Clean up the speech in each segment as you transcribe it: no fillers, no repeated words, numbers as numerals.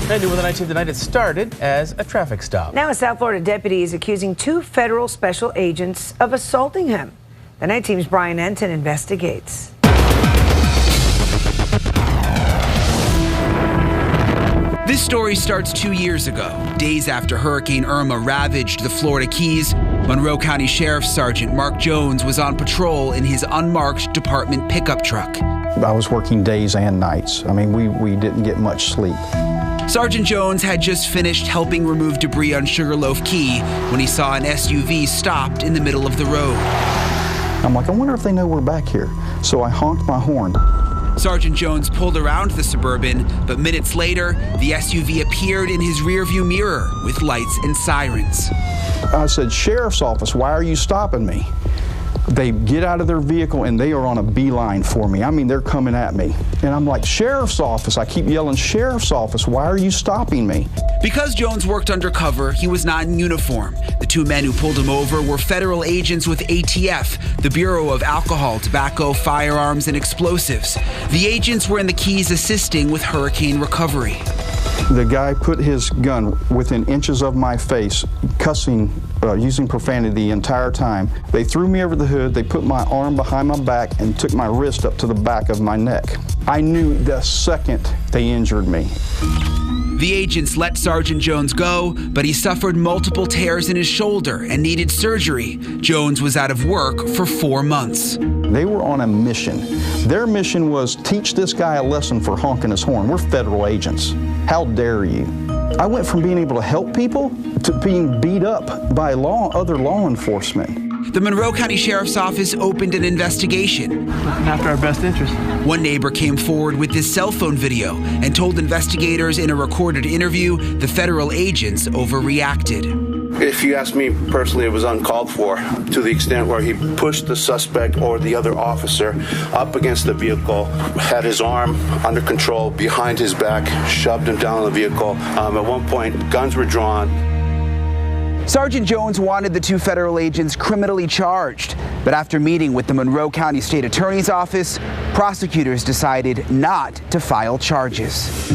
And new with the 19th tonight, it started as a traffic stop. Now a South Florida deputy is accusing 2 federal special agents of assaulting him. The night team's Brian Enton investigates. This story starts 2 years ago, days after Hurricane Irma ravaged the Florida Keys. Monroe County Sheriff Sergeant Mark Jones was on patrol in his unmarked department pickup truck. I was working days and nights. I mean, we didn't get much sleep. Sergeant Jones had just finished helping remove debris on Sugarloaf Key when he saw an SUV stopped in the middle of the road. I'm like, I wonder if they know we're back here. So I honked my horn. Sergeant Jones pulled around the Suburban, but minutes later, the SUV appeared in his rearview mirror with lights and sirens. I said, Sheriff's Office, why are you stopping me? They get out of their vehicle and they are on a beeline for me. I mean, they're coming at me. And I'm like, Sheriff's Office. I keep yelling, Sheriff's Office, why are you stopping me? Because Jones worked undercover, he was not in uniform. The 2 men who pulled him over were federal agents with ATF, the Bureau of Alcohol, Tobacco, Firearms, and Explosives. The agents were in the Keys assisting with hurricane recovery. The guy put his gun within inches of my face, cussing, using profanity the entire time. They threw me over the hood, they put my arm behind my back and took my wrist up to the back of my neck. I knew the second they injured me. The agents let Sergeant Jones go, but he suffered multiple tears in his shoulder and needed surgery. Jones was out of work for 4 months. They were on a mission. Their mission was teach this guy a lesson for honking his horn. We're federal agents. How dare you? I went from being able to help people to being beat up by other law enforcement. The Monroe County Sheriff's Office opened an investigation. Looking after our best interest. One neighbor came forward with this cell phone video and told investigators in a recorded interview the federal agents overreacted. If you ask me personally, it was uncalled for to the extent where he pushed the suspect or the other officer up against the vehicle, had his arm under control behind his back, shoved him down in the vehicle. At one point, guns were drawn. Sergeant Jones wanted the 2 federal agents criminally charged, but after meeting with the Monroe County State Attorney's Office, prosecutors decided not to file charges.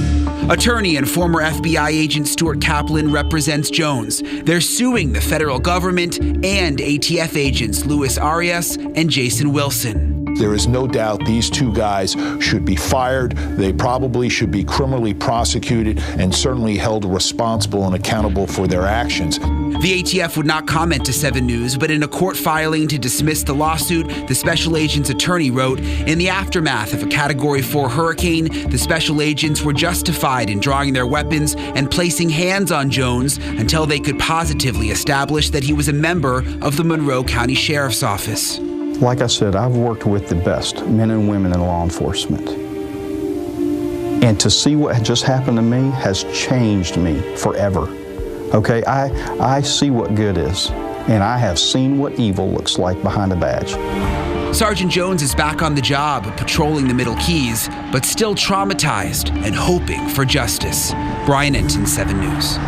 Attorney and former FBI agent Stuart Kaplan represents Jones. They're suing the federal government and ATF agents Luis Arias and Jason Wilson. There is no doubt these 2 guys should be fired. They probably should be criminally prosecuted and certainly held responsible and accountable for their actions. The ATF would not comment to 7 News, but in a court filing to dismiss the lawsuit, the special agent's attorney wrote, in the aftermath of a Category 4 hurricane, the special agents were justified in drawing their weapons and placing hands on Jones until they could positively establish that he was a member of the Monroe County Sheriff's Office. Like I said, I've worked with the best men and women in law enforcement. And to see what just happened to me has changed me forever. Okay, I see what good is, and I have seen what evil looks like behind a badge. Sergeant Jones is back on the job patrolling the Middle Keys, but still traumatized and hoping for justice. Brian Enton, 7 News.